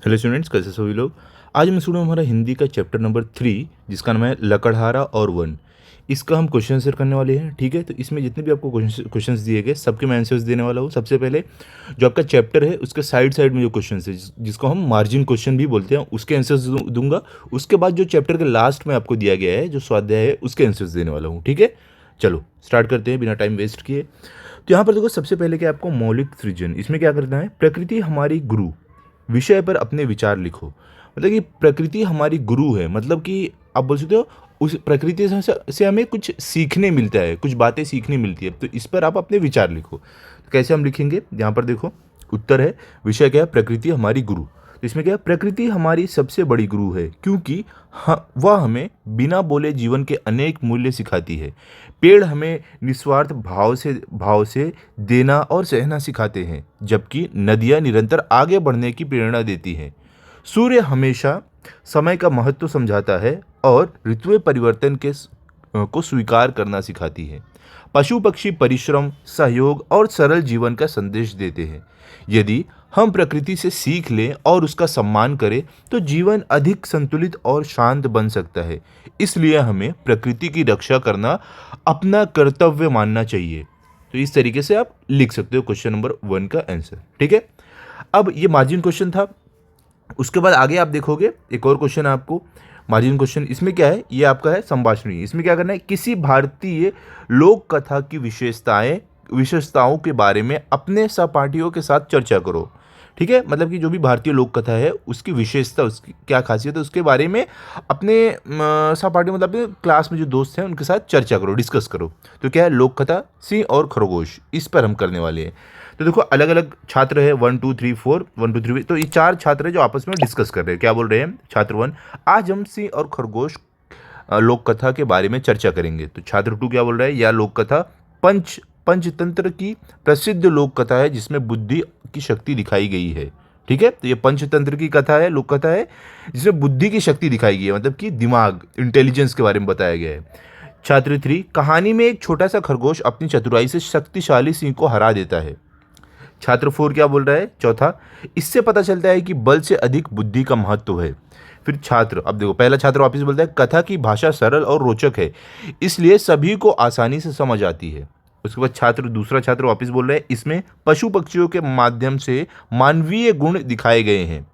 Hello students, कैसे सभी लोग। आज हम स्टूडेंट हमारा हिंदी का चैप्टर नंबर 3 जिसका नाम है लकड़हारा और वन, इसका हम क्वेश्चन आंसर करने वाले हैं। ठीक है, तो इसमें जितने भी आपको क्वेश्चंस दिए गए सबके मैं आंसर्स देने वाला हूँ। सबसे पहले जो आपका चैप्टर है उसके साइड साइड में जो क्वेश्चन है जिसको हम मार्जिन क्वेश्चन भी बोलते हैं, उसके आंसर्स दूंगा। उसके बाद जो चैप्टर के लास्ट में आपको दिया गया है जो स्वाध्याय है उसके आंसर्स देने वाला हूँ। ठीक है, चलो स्टार्ट करते हैं बिना टाइम वेस्ट किए। तो यहाँ पर देखो, सबसे पहले क्या आपको मौलिक सृजन, इसमें क्या करना है, प्रकृति हमारी गुरु विषय पर अपने विचार लिखो। मतलब कि प्रकृति हमारी गुरु है, मतलब कि आप बोल सकते हो उस प्रकृति से हमें कुछ सीखने मिलता है, कुछ बातें सीखने मिलती है, तो इस पर आप अपने विचार लिखो। तो कैसे हम लिखेंगे, यहाँ पर देखो उत्तर है, विषय क्या है, प्रकृति हमारी गुरु। तो इसमें क्या है, प्रकृति हमारी सबसे बड़ी गुरु है क्योंकि वह हमें बिना बोले जीवन के अनेक मूल्य सिखाती है। पेड़ हमें निस्वार्थ भाव से देना और सहना सिखाते हैं, जबकि नदियाँ निरंतर आगे बढ़ने की प्रेरणा देती हैं। सूर्य हमेशा समय का महत्व समझाता है और ऋतु परिवर्तन को स्वीकार करना सिखाती है। पशु पक्षी परिश्रम, सहयोग और सरल जीवन का संदेश देते हैं। यदि हम प्रकृति से सीख लें और उसका सम्मान करें तो जीवन अधिक संतुलित और शांत बन सकता है। इसलिए हमें प्रकृति की रक्षा करना अपना कर्तव्य मानना चाहिए। तो इस तरीके से आप लिख सकते हो क्वेश्चन नंबर 1 का आंसर। ठीक है, अब ये मार्जिन क्वेश्चन था। उसके बाद आगे आप देखोगे एक और क्वेश्चन है आपको मार्जिन क्वेश्चन। इसमें क्या है, ये आपका है संभाषणी। इसमें क्या करना है, किसी भारतीय लोक कथा की विशेषताओं के बारे में अपने सहपाठियों के साथ चर्चा करो। ठीक है, मतलब कि जो भी भारतीय लोक कथा है उसकी विशेषता, उसकी क्या खासियत है, उसके बारे में अपने सहपाठी मतलब अपने क्लास में जो दोस्त हैं उनके साथ चर्चा करो, डिस्कस करो। तो क्या है, लोक कथा, सिंह और खरगोश, इस पर हम करने वाले हैं। तो देखो अलग अलग छात्र है, 1 2 3 4, 1 2 3, तो ये 4 छात्र है जो आपस में डिस्कस कर रहे हैं। क्या बोल रहे हैं छात्र 1, आज हम सिंह और खरगोश लोक कथा के बारे में चर्चा करेंगे। तो छात्र 2 क्या बोल रहा है, यह लोक कथा पंचतंत्र की प्रसिद्ध लोक कथा है जिसमें बुद्धि की शक्ति दिखाई गई है। ठीक है, तो ये पंचतंत्र की कथा है, लोक कथा है जिसमें बुद्धि की शक्ति दिखाई गई है, मतलब कि दिमाग, इंटेलिजेंस के बारे में बताया गया है। छात्र 3, कहानी में एक छोटा सा खरगोश अपनी चतुराई से शक्तिशाली सिंह को हरा देता है। छात्र 4 क्या बोल रहा है, चौथा, इससे पता चलता है कि बल से अधिक बुद्धि का महत्व है। फिर छात्र, अब देखो पहला छात्र वापस बोलता है, कथा की भाषा सरल और रोचक है इसलिए सभी को आसानी से समझ आती है। उसके बाद दूसरा छात्र वापस बोल रहा है, इसमें पशु पक्षियों के माध्यम से मानवीय गुण दिखाए गए हैं।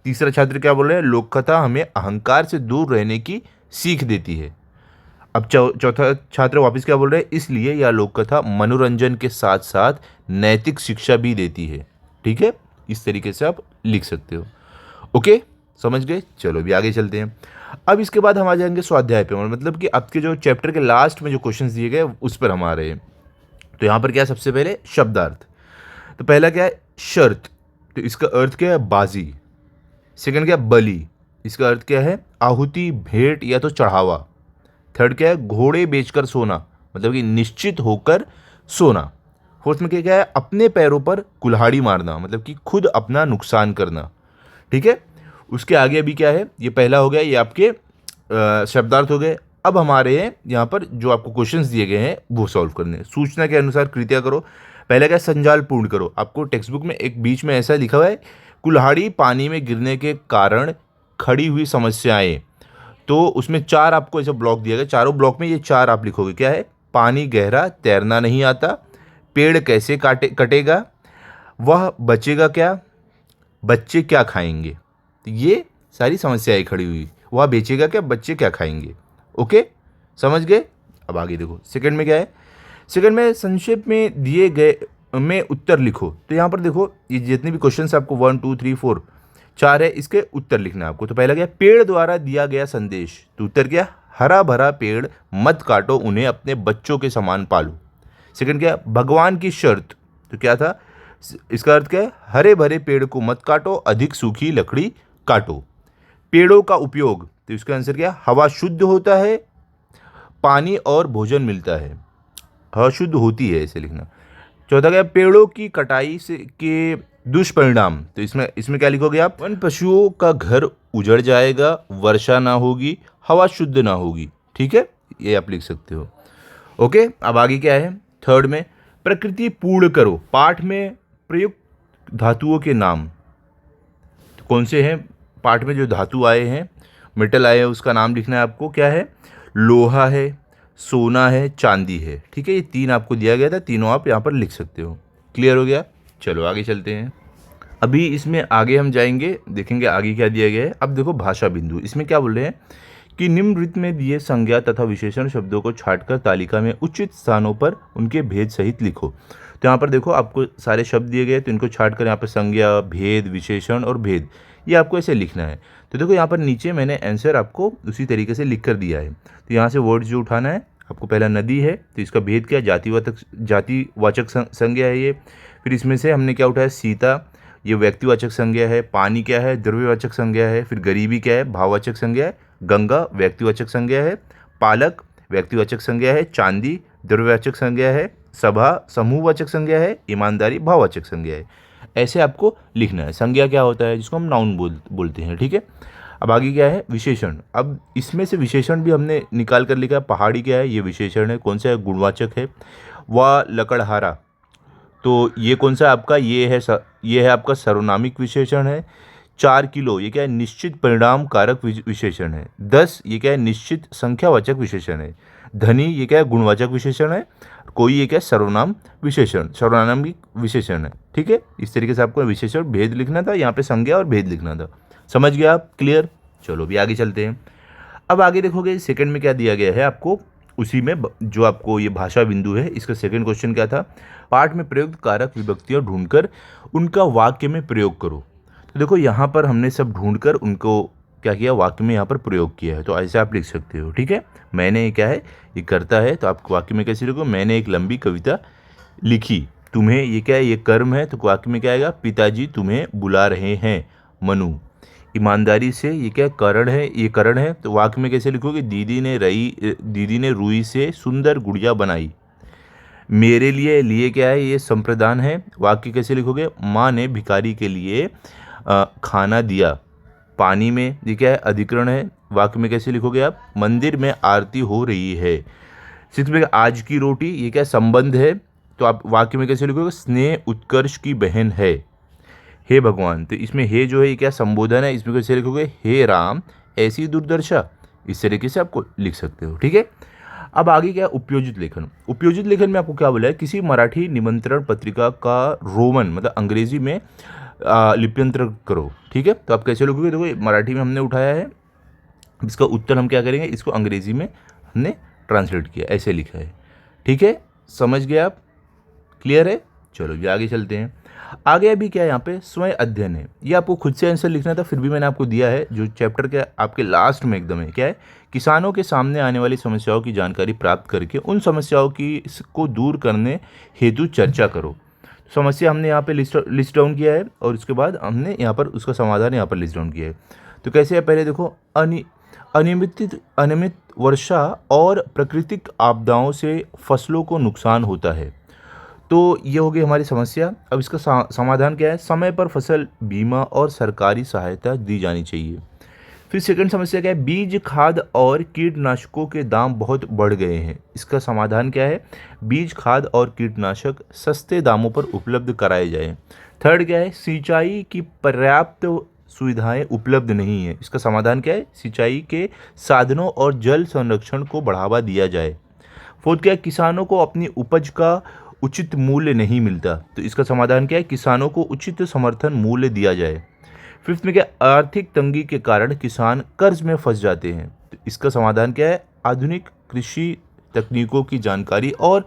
तीसरा छात्र क्या बोल रहा है, लोक कथा हमें अहंकार से दूर रहने की सीख देती है। अब चौथा छात्र वापस क्या बोल रहे हैं, इसलिए यह लोक कथा मनोरंजन के साथ साथ नैतिक शिक्षा भी देती है। ठीक है, इस तरीके से आप लिख सकते हो। ओके, समझ गए। चलो अभी आगे चलते हैं। अब इसके बाद हम आ जाएंगे स्वाध्याय पे, मतलब कि आपके जो चैप्टर के लास्ट में जो क्वेश्चंस दिए गए उस पर हम आ रहे हैं। तो यहाँ पर क्या है, सबसे पहले शब्दार्थ। तो पहला क्या है, शर्त, तो इसका अर्थ क्या है, बाजी। सेकंड क्या है, बलि, इसका अर्थ क्या है, आहुति, भेंट या तो चढ़ावा। थर्ड क्या है, घोड़े बेचकर सोना, मतलब कि निश्चित होकर सोना। फोर्थ में क्या है, अपने पैरों पर कुल्हाड़ी मारना, मतलब कि खुद अपना नुकसान करना। ठीक है, उसके आगे अभी क्या है, ये पहला हो गया, ये आपके शब्दार्थ हो गए। अब हमारे हैं यहाँ पर जो आपको क्वेश्चंस दिए गए हैं वो सॉल्व करने हैं। सूचना के अनुसार कृत्या करो। पहला क्या, संजाल पूर्ण करो। आपको टेक्स्ट बुक में एक बीच में ऐसा लिखा हुआ है, कुल्हाड़ी पानी में गिरने के कारण खड़ी हुई समस्याएं। तो उसमें 4 आपको ऐसा ब्लॉक दिया गया, चारों ब्लॉक में ये 4 आप लिखोगे। क्या है, पानी गहरा, तैरना नहीं आता, पेड़ कैसे कटेगा, वह बचेगा क्या, बच्चे क्या खाएंगे। तो ये सारी समस्याएं खड़ी हुई, वह बेचेगा क्या, बच्चे क्या खाएंगे। ओके, समझ गए। अब आगे देखो सेकंड में क्या है, सेकंड में संक्षेप में दिए गए में उत्तर लिखो। तो यहाँ पर देखो ये जितने भी क्वेश्चन आपको 1 2 3 4 4 है, इसके उत्तर लिखना है आपको। तो पहला क्या, पेड़ द्वारा दिया गया संदेश। तो उत्तर क्या, हरा भरा पेड़ मत काटो, उन्हें अपने बच्चों के समान पालो। सेकंड क्या, भगवान की शर्त। तो क्या था, इसका अर्थ क्या है, हरे भरे पेड़ को मत काटो, अधिक सूखी लकड़ी काटो। पेड़ों का उपयोग, तो इसका आंसर क्या, हवा शुद्ध होता है, पानी और भोजन मिलता है, हवा शुद्ध होती है, ऐसे लिखना। चौथा क्या, पेड़ों की कटाई से के दुष्परिणाम। तो इसमें इसमें क्या लिखोगे आप, वन पशुओं का घर उजड़ जाएगा, वर्षा ना होगी, हवा शुद्ध ना होगी। ठीक है, ये आप लिख सकते हो। ओके, अब आगे क्या है, थर्ड में प्रकृति पूर्ण करो। पाठ में प्रयुक्त धातुओं के नाम। कौन से हैं पार्ट में जो धातु आए हैं, मेटल आए हैं, उसका नाम लिखना है आपको। क्या है? लोहा है, सोना है, चांदी है। ठीक है, ये 3 आपको दिया गया था, तीनों आप यहाँ पर लिख सकते हो। क्लियर हो गया? चलो आगे चलते हैं। अभी इसमें आगे हम जाएंगे, देखेंगे आगे क्या दिया गया है। अब देखो भाषा बिंदु, इसमें क्या बोल रहे हैं कि निम्नलिखित में दिए संज्ञा तथा विशेषण शब्दों को छांटकर तालिका में उचित स्थानों पर उनके भेद सहित लिखो। तो यहाँ पर देखो आपको सारे शब्द दिए गए, तो इनको छांटकर यहाँ पर संज्ञा, भेद, विशेषण और भेद, ये आपको ऐसे लिखना है। तो देखो यहाँ पर नीचे मैंने आंसर आपको उसी तरीके से लिख कर दिया है। तो यहाँ से वर्ड जो उठाना है आपको, पहला नदी है तो इसका भेद क्या है? जातिवाचक संज्ञा है ये। फिर इसमें से हमने क्या उठाया? सीता, ये व्यक्तिवाचक संज्ञा है। पानी क्या है? द्रव्यवाचक संज्ञा है। फिर गरीबी क्या है? भाववाचक संज्ञा है। गंगा व्यक्तिवाचक संज्ञा है। पालक व्यक्तिवाचक संज्ञा है। चांदी द्रव्यवाचक संज्ञा है। सभा समूहवाचक संज्ञा है। ईमानदारी भाववाचक संज्ञा है। ऐसे आपको लिखना है। संज्ञा क्या होता है? जिसको हम नाउन बोलते हैं। ठीक है, अब आगे क्या है? विशेषण। अब इसमें से विशेषण भी हमने निकाल कर लिखा है। पहाड़ी क्या है? ये विशेषण है। कौन सा है? गुणवाचक है। व लकड़हारा, तो ये कौन सा आपका? ये है आपका सर्वनामिक विशेषण है। 4 किलो, ये क्या है? निश्चित परिणाम कारक विशेषण है। 10, ये क्या है? निश्चित संख्यावाचक विशेषण है। धनी, ये क्या है? गुणवाचक विशेषण है। कोई, ये क्या है? सर्वनामिक विशेषण है। ठीक है, इस तरीके से आपको विशेषण भेद लिखना था, यहाँ पे संज्ञा और भेद लिखना था। समझ गया आप? क्लियर? चलो भी आगे चलते हैं। अब आगे देखोगे सेकंड में क्या दिया गया है आपको, उसी में जो आपको ये भाषा बिंदु है, इसका सेकंड क्वेश्चन क्या था? पाठ में प्रयुक्त कारक विभक्तियां ढूंढकर उनका वाक्य में प्रयोग करो। तो देखो यहाँ पर हमने सब ढूंढकर उनको क्या किया? वाक्य में यहाँ पर प्रयोग किया है। तो ऐसे आप लिख सकते हो। ठीक है, मैंने, ये क्या है? ये करता है, तो आप वाक्य में कैसे लिखो? मैंने एक लंबी कविता लिखी। तुम्हें, ये क्या है? ये कर्म है, तो वाक्य में क्या आएगा? पिताजी तुम्हें बुला रहे हैं, मनु। ईमानदारी से, ये क्या करण है? ये करण है, तो वाक्य में कैसे लिखोगे? दीदी ने रुई से सुंदर गुड़िया बनाई। मेरे लिए क्या है? ये संप्रदान है। वाक्य कैसे लिखोगे? माँ ने भिखारी के लिए खाना दिया। पानी में, ये क्या है? अधिकरण है। वाक्य में कैसे लिखोगे आप? मंदिर में आरती हो रही है। 6 में आज की रोटी, ये क्या संबंध है, तो आप वाक्य में कैसे लिखोगे? स्नेह उत्कर्ष की बहन है। हे भगवान, तो इसमें हे जो है ये क्या संबोधन है, इसमें कैसे लिखोगे? हे राम ऐसी दुर्दशा। इस तरीके से आपको लिख सकते हो। ठीक है, अब आगे क्या? उपयोजित लेखन। उपयोजित लेखन में आपको क्या बोला है? किसी मराठी निमंत्रण पत्रिका का रोमन मतलब अंग्रेजी में लिप्यंतर करो। ठीक है, तो आप कैसे लिखोगे? देखो मराठी में हमने उठाया है, इसका उत्तर हम क्या करेंगे? इसको अंग्रेजी में हमने ट्रांसलेट किया, ऐसे लिखा है। ठीक है, समझ गए आप? क्लियर है? चलो ये आगे चलते हैं। आगे अभी क्या है? यहाँ पे स्वयं अध्ययन है। ये आपको खुद से आंसर लिखना था, फिर भी मैंने आपको दिया है, जो चैप्टर के आपके लास्ट में एकदम है। क्या है? किसानों के सामने आने वाली समस्याओं की जानकारी प्राप्त करके उन समस्याओं को दूर करने हेतु चर्चा करो। समस्या हमने यहाँ पे लिस्ट डाउन किया है, और उसके बाद हमने यहाँ पर उसका समाधान यहाँ पर लिस्ट डाउन किया है। तो कैसे है? पहले देखो, अनियमित वर्षा और प्राकृतिक आपदाओं से फसलों को नुकसान होता है। तो ये हो गई हमारी समस्या। अब इसका समाधान क्या है? समय पर फसल बीमा और सरकारी सहायता दी जानी चाहिए। फिर सेकंड समस्या क्या है? बीज, खाद और कीटनाशकों के दाम बहुत बढ़ गए हैं। इसका समाधान क्या है? बीज, खाद और कीटनाशक सस्ते दामों पर उपलब्ध कराए जाएं। थर्ड क्या है? सिंचाई की पर्याप्त सुविधाएं उपलब्ध नहीं है। इसका समाधान क्या है? सिंचाई के साधनों और जल संरक्षण को बढ़ावा दिया जाए। फोर्थ क्या है? किसानों को अपनी उपज का उचित मूल्य नहीं मिलता। तो इसका समाधान क्या है? किसानों को उचित समर्थन मूल्य दिया जाए। फिफ्थ में क्या? आर्थिक तंगी के कारण किसान कर्ज में फंस जाते हैं। तो इसका समाधान क्या है? आधुनिक कृषि तकनीकों की जानकारी और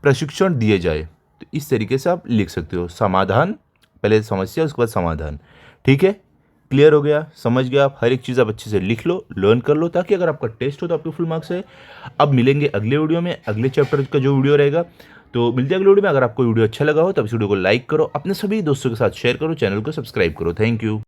प्रशिक्षण दिए जाए। तो इस तरीके से आप लिख सकते हो। समाधान, पहले समस्या, उसके बाद समाधान। ठीक है, क्लियर हो गया? समझ गया आप? हर एक चीज़ आप अच्छे से लिख लो, लर्न कर लो, ताकि अगर आपका टेस्ट हो तो आपके फुल मार्क्स है। अब मिलेंगे अगले वीडियो में, अगले चैप्टर का जो वीडियो रहेगा। तो मिलते हैं अगले वीडियो में। अगर आपको वीडियो अच्छा लगा हो तो इस वीडियो को लाइक करो, अपने सभी दोस्तों के साथ शेयर करो, चैनल को सब्सक्राइब करो। Thank you.